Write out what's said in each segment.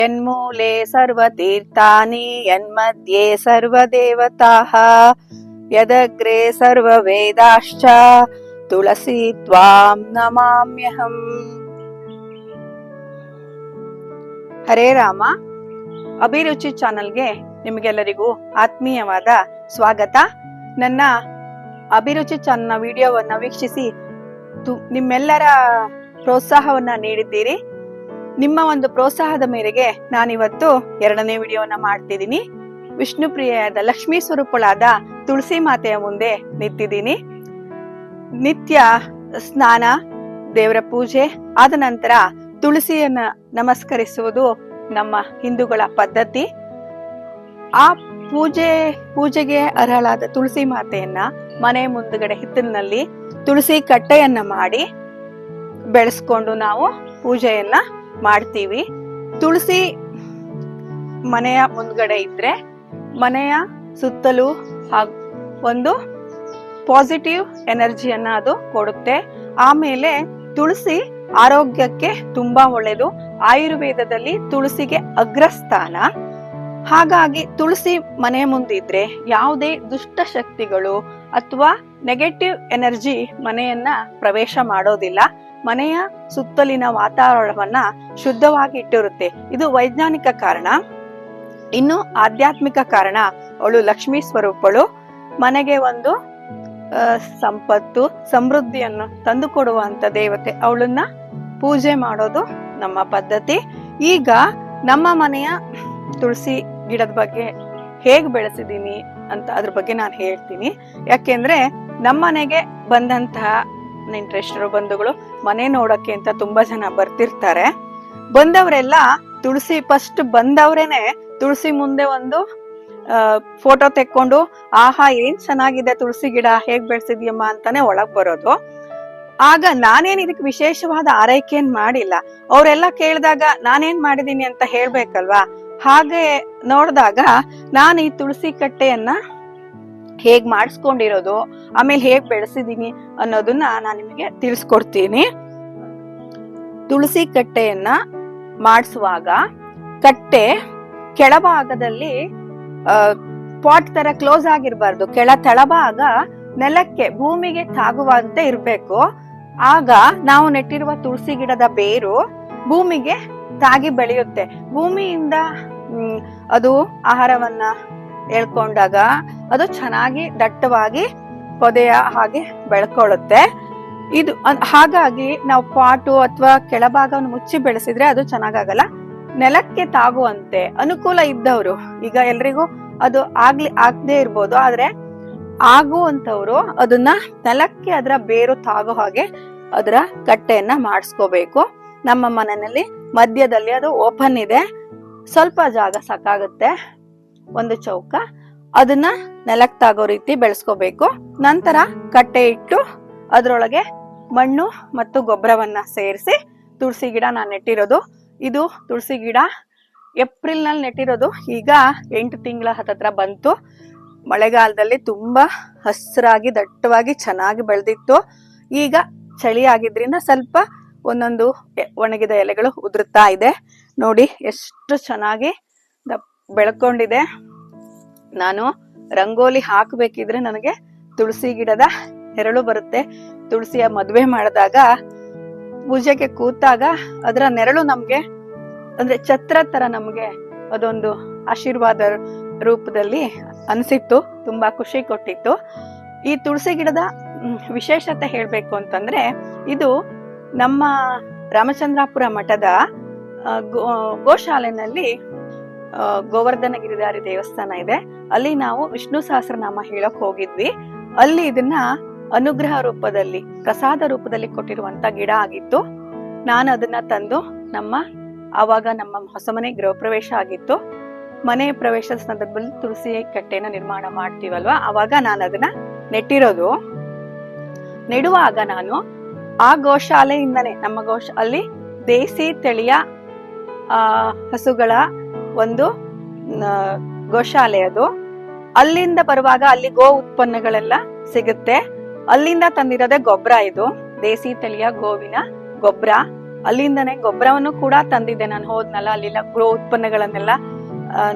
ಯನ್ಮೂಲೆ ಸರ್ವತೀರ್ಥಾನಿ ಯನ್ಮಧ್ಯೆ ಸರ್ವದೇವತಾಃ ಯದಗ್ರೆ ಸರ್ವವೇದಾಶ್ಚ ತುಳಸಿ ತ್ವಾಂ ನಮಾಮ್ಯಹಂ. ಹರೇ ರಾಮ. ಅಭಿರುಚಿ ಚಾನಲ್ಗೆ ನಿಮಗೆಲ್ಲರಿಗೂ ಆತ್ಮೀಯವಾದ ಸ್ವಾಗತ. ನನ್ನ ಅಭಿರುಚಿ ಚಾನಲ್ನ ವಿಡಿಯೋವನ್ನ ವೀಕ್ಷಿಸಿ ನಿಮ್ಮೆಲ್ಲರ ಪ್ರೋತ್ಸಾಹವನ್ನ ನೀಡಿದ್ದೀರಿ. ನಿಮ್ಮ ಒಂದು ಪ್ರೋತ್ಸಾಹದ ಮೇರೆಗೆ ನಾನಿವತ್ತು ಎರಡನೇ ವಿಡಿಯೋವನ್ನ ಮಾಡ್ತಿದ್ದೀನಿ. ವಿಷ್ಣು ಪ್ರಿಯೆಯಾದ ಲಕ್ಷ್ಮೀ ಸ್ವರೂಪಳಾದ ತುಳಸಿ ಮಾತೆಯ ಮುಂದೆ ನಿಂತಿದ್ದೀನಿ. ನಿತ್ಯ ಸ್ನಾನ, ದೇವರ ಪೂಜೆ ಆದ ನಂತರ ತುಳಸಿಯನ್ನ ನಮಸ್ಕರಿಸುವುದು ನಮ್ಮ ಹಿಂದೂಗಳ ಪದ್ಧತಿ. ಆ ಪೂಜೆಗೆ ಅರ್ಹಳಾದ ತುಳಸಿ ಮಾತೆಯನ್ನ ಮನೆ ಮುಂದುಗಡೆ ಹಿತ್ತಲಿನಲ್ಲಿ ತುಳಸಿ ಕಟ್ಟೆಯನ್ನ ಮಾಡಿ ಬೆಳೆಸ್ಕೊಂಡು ನಾವು ಪೂಜೆಯನ್ನ ಮಾಡ್ತೀವಿ. ತುಳಸಿ ಮನೆಯ ಮುಂದ್ಗಡೆ ಇದ್ರೆ ಮನೆಯ ಸುತ್ತಲೂ ಒಂದು ಪಾಸಿಟಿವ್ ಎನರ್ಜಿಯನ್ನ ಅದು ಕೊಡುತ್ತೆ. ಆಮೇಲೆ ತುಳಸಿ ಆರೋಗ್ಯಕ್ಕೆ ತುಂಬಾ ಒಳ್ಳೆಯದು. ಆಯುರ್ವೇದದಲ್ಲಿ ತುಳಸಿಗೆ ಅಗ್ರಸ್ಥಾನ. ಹಾಗಾಗಿ ತುಳಸಿ ಮನೆ ಮುಂದಿದ್ರೆ ಯಾವುದೇ ದುಷ್ಟ ಶಕ್ತಿಗಳು ಅಥವಾ ನೆಗೆಟಿವ್ ಎನರ್ಜಿ ಮನೆಯನ್ನ ಪ್ರವೇಶ ಮಾಡೋದಿಲ್ಲ. ಮನೆಯ ಸುತ್ತಲಿನ ವಾತಾವರಣವನ್ನ ಶುದ್ಧವಾಗಿ ಇಟ್ಟಿರುತ್ತೆ. ಇದು ವೈಜ್ಞಾನಿಕ ಕಾರಣ. ಇನ್ನು ಆಧ್ಯಾತ್ಮಿಕ ಕಾರಣ, ಅವಳು ಲಕ್ಷ್ಮೀ ಸ್ವರೂಪಳು. ಮನೆಗೆ ಒಂದು ಸಂಪತ್ತು, ಸಮೃದ್ಧಿಯನ್ನು ತಂದು ಕೊಡುವಂತ ದೇವತೆ. ಅವಳನ್ನ ಪೂಜೆ ಮಾಡೋದು ನಮ್ಮ ಪದ್ಧತಿ. ಈಗ ನಮ್ಮ ಮನೆಯ ತುಳಸಿ ಗಿಡದ ಬಗ್ಗೆ ಹೇಗ್ ಬೆಳೆಸಿದೀನಿ ಅಂತ ಅದ್ರ ಬಗ್ಗೆ ನಾನು ಹೇಳ್ತೀನಿ. ಯಾಕೆಂದ್ರೆ ನಮ್ಮನೆಗೆ ಬಂದಂತಹ ನೆಂಟರಿಷ್ಟರು, ಬಂಧುಗಳು ಮನೆ ನೋಡಕ್ಕೆ ಅಂತ ತುಂಬಾ ಜನ ಬರ್ತಿರ್ತಾರೆ. ಬಂದವರೆಲ್ಲ ತುಳಸಿ ಫಸ್ಟ್ ಬಂದವ್ರೇನೆ ತುಳಸಿ ಮುಂದೆ ಒಂದು ಫೋಟೋ ತೆಕ್ಕೊಂಡು, ಆಹಾ ಏನ್ ಚೆನ್ನಾಗಿದೆ ತುಳಸಿ ಗಿಡ, ಹೇಗ್ ಬೆಳೆಸಿದ್ಯಮ್ಮ ಅಂತಾನೆ ಒಳಗ್ ಬರೋದು. ಆಗ ನಾನೇನ್ ಇದಕ್ಕೆ ವಿಶೇಷವಾದ ಆರೈಕೆಯನ್ ಮಾಡಿಲ್ಲ. ಅವರೆಲ್ಲ ಕೇಳಿದಾಗ ನಾನೇನ್ ಮಾಡಿದೀನಿ ಅಂತ ಹೇಳ್ಬೇಕಲ್ವಾ. ಹಾಗೆ ನೋಡಿದಾಗ ನಾನು ಈ ತುಳಸಿ ಕಟ್ಟೆಯನ್ನ ಹೇಗ್ ಮಾಡಿಸ್ಕೊಂಡಿರೋದು, ಆಮೇಲೆ ಹೇಗ್ ಬೆಳೆಸಿದೀನಿ ಅನ್ನೋದನ್ನ ನಾನು ನಿಮಗೆ ತಿಳಿಸ್ಕೊಡ್ತೀನಿ. ತುಳಸಿ ಕಟ್ಟೆಯನ್ನ ಮಾಡಿಸುವಾಗ ಕಟ್ಟೆ ಕೆಳಭಾಗದಲ್ಲಿ ಪಾಟ್ ತರ ಕ್ಲೋಸ್ ಆಗಿರ್ಬಾರ್ದು. ತಳಭಾಗ ನೆಲಕ್ಕೆ, ಭೂಮಿಗೆ ತಾಗುವಂತೆ ಇರ್ಬೇಕು. ಆಗ ನಾವು ನೆಟ್ಟಿರುವ ತುಳಸಿ ಗಿಡದ ಬೇರು ಭೂಮಿಗೆ ತಾಗಿ ಬೆಳೆಯುತ್ತೆ. ಭೂಮಿಯಿಂದ ಅದು ಆಹಾರವನ್ನ ಎಳ್ಕೊಂಡಾಗ ಅದು ಚೆನ್ನಾಗಿ ದಟ್ಟವಾಗಿ ಪೊದೆಯ ಹಾಗೆ ಬೆಳ್ಕೊಳ್ಳುತ್ತೆ. ಇದು ಹಾಗಾಗಿ ನಾವು ಪಾಟು ಅಥವಾ ಕೆಳಭಾಗವನ್ನು ಮುಚ್ಚಿ ಬೆಳೆಸಿದ್ರೆ ಅದು ಚೆನ್ನಾಗಾಗಲ್ಲ. ನೆಲಕ್ಕೆ ತಾಗುವಂತೆ ಅನುಕೂಲ ಇದ್ದವರು, ಈಗ ಎಲ್ರಿಗೂ ಅದು ಆಗದೆ ಇರ್ಬೋದು, ಆದ್ರೆ ಆಗುವಂತವ್ರು ಅದನ್ನ ನೆಲಕ್ಕೆ ಅದರ ಬೇರು ತಾಗೋ ಹಾಗೆ ಅದರ ಕಟ್ಟೆಯನ್ನ ಮಾಡಿಸ್ಕೋಬೇಕು. ನಮ್ಮ ಮನೆಯಲ್ಲಿ ಮಧ್ಯದಲ್ಲಿ ಅದು ಓಪನ್ ಇದೆ, ಸ್ವಲ್ಪ ಜಾಗ ಸಾಕಾಗುತ್ತೆ, ಒಂದು ಚೌಕ. ಅದನ್ನ ನೆಲಕ್ಕೆ ತಾಗೋ ರೀತಿ ಬೆಳೆಸ್ಕೋಬೇಕು. ನಂತರ ಕಟ್ಟೆ ಇಟ್ಟು ಅದ್ರೊಳಗೆ ಮಣ್ಣು ಮತ್ತು ಗೊಬ್ಬರವನ್ನ ಸೇರಿಸಿ ತುಳಸಿ ಗಿಡ ನಾನು ನೆಟ್ಟಿರೋದು. ಇದು ತುಳಸಿ ಗಿಡ ಏಪ್ರಿಲ್ ನಲ್ಲಿ ನೆಟ್ಟಿರೋದು. ಈಗ 8 ತಿಂಗಳ ಹತ್ತತ್ರ ಬಂತು. ಮಳೆಗಾಲದಲ್ಲಿ ತುಂಬಾ ಹಸಿರಾಗಿ ದಟ್ಟವಾಗಿ ಚೆನ್ನಾಗಿ ಬೆಳೆದಿತ್ತು. ಈಗ ಚಳಿ ಆಗಿದ್ರಿಂದ ಸ್ವಲ್ಪ ಒಂದೊಂದು ಒಣಗಿದ ಎಲೆಗಳು ಉದುರುತ್ತಾ ಇದೆ. ನೋಡಿ ಎಷ್ಟು ಚೆನ್ನಾಗಿ ಬೆಳ್ಕೊಂಡಿದೆ. ನಾನು ರಂಗೋಲಿ ಹಾಕಬೇಕಿದ್ರೆ ನನಗೆ ತುಳಸಿ ಗಿಡದ ನೆರಳು ಬರುತ್ತೆ. ತುಳಸಿಯ ಮದುವೆ ಮಾಡಿದಾಗ ಪೂಜೆಗೆ ಕೂತಾಗ ಅದರ ನೆರಳು ನಮ್ಗೆ ಅಂದ್ರೆ ಛತ್ರ ತರ ನಮ್ಗೆ ಅದೊಂದು ಆಶೀರ್ವಾದ ರೂಪದಲ್ಲಿ ಅನ್ಸಿತ್ತು. ತುಂಬಾ ಖುಷಿ ಕೊಟ್ಟಿತ್ತು. ಈ ತುಳಸಿ ಗಿಡದ ವಿಶೇಷತೆ ಹೇಳ್ಬೇಕು ಅಂತಂದ್ರೆ, ಇದು ನಮ್ಮ ರಾಮಚಂದ್ರಾಪುರ ಮಠದ ಗೋಶಾಲೆನಲ್ಲಿ ಗೋವರ್ಧನ ಗಿರಿಧಾರಿ ದೇವಸ್ಥಾನ ಇದೆ. ಅಲ್ಲಿ ನಾವು ವಿಷ್ಣು ಸಹಸ್ರನಾಮ ಹೇಳಕ್ ಹೋಗಿದ್ವಿ. ಅಲ್ಲಿ ಇದನ್ನ ಅನುಗ್ರಹ ರೂಪದಲ್ಲಿ, ಪ್ರಸಾದ ರೂಪದಲ್ಲಿ ಕೊಟ್ಟಿರುವಂತ ಗಿಡ ಆಗಿತ್ತು. ನಾನು ಅದನ್ನ ತಂದು ಆವಾಗ ನಮ್ಮ ಹೊಸ ಮನೆ ಗೃಹ ಪ್ರವೇಶ ಆಗಿತ್ತು. ಮನೆ ಪ್ರವೇಶದ ಸಂದರ್ಭದಲ್ಲಿ ತುಳಸಿ ಕಟ್ಟೆನ ನಿರ್ಮಾಣ ಮಾಡ್ತೀವಲ್ವಾ, ಅವಾಗ ನಾನು ಅದನ್ನ ನೆಟ್ಟಿರೋದು. ನೆಡುವಾಗ ನಾನು ಆ ಗೋಶಾಲೆಯಿಂದನೇ, ನಮ್ಮ ಅಲ್ಲಿ ದೇಸಿ ತಳಿಯ ಹಸುಗಳ ಒಂದು ಗೋಶಾಲೆ ಅದು. ಅಲ್ಲಿಂದ ಬರುವಾಗ ಅಲ್ಲಿ ಗೋ ಉತ್ಪನ್ನಗಳೆಲ್ಲ ಸಿಗುತ್ತೆ. ಅಲ್ಲಿಂದ ತಂದಿರೋದೇ ಗೊಬ್ಬರ. ಇದು ದೇಸಿ ತಳಿಯ ಗೋವಿನ ಗೊಬ್ಬರ. ಅಲ್ಲಿಂದನೇ ಗೊಬ್ಬರವನ್ನು ಕೂಡ ತಂದಿದ್ದೆ. ನಾನು ಹೋದ್ನಲ್ಲ ಅಲ್ಲೆಲ್ಲ ಗೃಹ ಉತ್ಪನ್ನಗಳನ್ನೆಲ್ಲ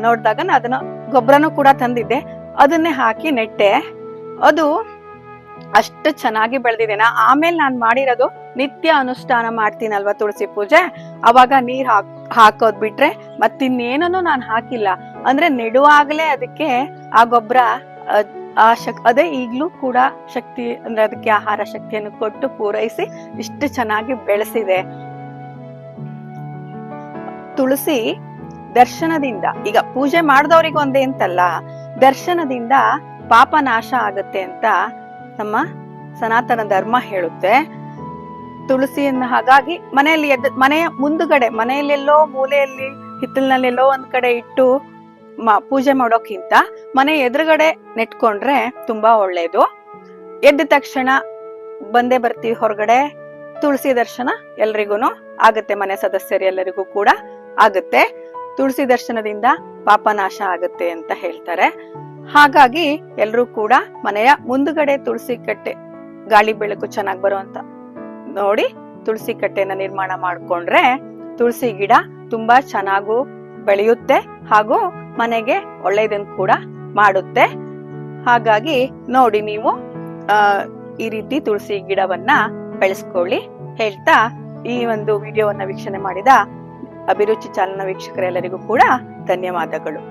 ನೋಡಿದಾಗ ಅದನ್ನ ಗೊಬ್ಬರನೂ ಕೂಡ ತಂದಿದ್ದೆ. ಅದನ್ನೇ ಹಾಕಿ ನೆಟ್ಟೆ. ಅದು ಅಷ್ಟು ಚೆನ್ನಾಗಿ ಬೆಳೆದಿದೆ. ಆಮೇಲೆ ನಾನ್ ಮಾಡಿರೋದು ನಿತ್ಯ ಅನುಷ್ಠಾನ ಮಾಡ್ತೀನಲ್ವಾ ತುಳಸಿ ಪೂಜೆ, ಅವಾಗ ನೀರ್ ಹಾಕೋದ್ ಬಿಟ್ರೆ ಮತ್ತಿನ್ನೇನೂ ನಾನು ಹಾಕಿಲ್ಲ. ಅಂದ್ರೆ ನೆಡುವಾಗ್ಲೇ ಅದಕ್ಕೆ ಆ ಗೊಬ್ಬರ ಅದೇ ಈಗ್ಲೂ ಕೂಡ ಶಕ್ತಿ ಅಂದ್ರೆ ಅದಕ್ಕೆ ಆಹಾರ ಶಕ್ತಿಯನ್ನು ಕೊಟ್ಟು ಪೂರೈಸಿ ಇಷ್ಟು ಚೆನ್ನಾಗಿ ಬೆಳೆಸಿದೆ. ತುಳಸಿ ದರ್ಶನದಿಂದ, ಈಗ ಪೂಜೆ ಮಾಡಿದವ್ರಿಗೆ ಒಂದೇ ಅಂತಲ್ಲ, ದರ್ಶನದಿಂದ ಪಾಪ ನಾಶ ಆಗತ್ತೆ ಅಂತ ನಮ್ಮ ಸನಾತನ ಧರ್ಮ ಹೇಳುತ್ತೆ. ತುಳಸಿಯನ್ನ ಹಾಗಾಗಿ ಮನೆಯಲ್ಲಿ ಮನೆಯ ಮುಂದುಗಡೆ, ಮನೆಯಲ್ಲೆಲ್ಲೋ ಮೂಲೆಯಲ್ಲಿ ಹಿತ್ತಲಿನಲ್ಲೆಲ್ಲೋ ಒಂದ್ ಕಡೆ ಇಟ್ಟು ಪೂಜೆ ಮಾಡೋಕ್ಕಿಂತ ಮನೆ ಎದುರುಗಡೆ ನೆಟ್ಕೊಂಡ್ರೆ ತುಂಬಾ ಒಳ್ಳೇದು. ಎದ್ದ ತಕ್ಷಣ ಬಂದೇ ಬರ್ತೀವಿ ಹೊರಗಡೆ, ತುಳಸಿ ದರ್ಶನ ಎಲ್ರಿಗೂನು ಆಗತ್ತೆ, ಮನೆ ಸದಸ್ಯರೆಲ್ಲರಿಗೂ ಕೂಡ ಆಗತ್ತೆ. ತುಳಸಿ ದರ್ಶನದಿಂದ ಪಾಪ ನಾಶ ಆಗತ್ತೆ ಅಂತ ಹೇಳ್ತಾರೆ. ಹಾಗಾಗಿ ಎಲ್ರೂ ಕೂಡ ಮನೆಯ ಮುಂದುಗಡೆ ತುಳಸಿ ಕಟ್ಟೆ, ಗಾಳಿ ಬೆಳಕು ಚೆನ್ನಾಗಿ ಬರುವಂತ ನೋಡಿ ತುಳಸಿ ಕಟ್ಟೆನ ನಿರ್ಮಾಣ ಮಾಡ್ಕೊಂಡ್ರೆ ತುಳಸಿ ಗಿಡ ತುಂಬಾ ಚೆನ್ನಾಗೂ ಬೆಳೆಯುತ್ತೆ ಹಾಗೂ ಮನೆಗೆ ಒಳ್ಳೆಯದನ್ನು ಕೂಡ ಮಾಡುತ್ತೆ. ಹಾಗಾಗಿ ನೋಡಿ ನೀವು ಈ ರೀತಿ ತುಳಸಿ ಗಿಡವನ್ನ ಬೆಳೆಸ್ಕೊಳ್ಳಿ ಹೇಳ್ತಾ ಈ ಒಂದು ವಿಡಿಯೋವನ್ನ ವೀಕ್ಷಣೆ ಮಾಡಿದ ಅಭಿರುಚಿ ಚಾನಲ್ ವೀಕ್ಷಕರೆಲ್ಲರಿಗೂ ಕೂಡ ಧನ್ಯವಾದಗಳು.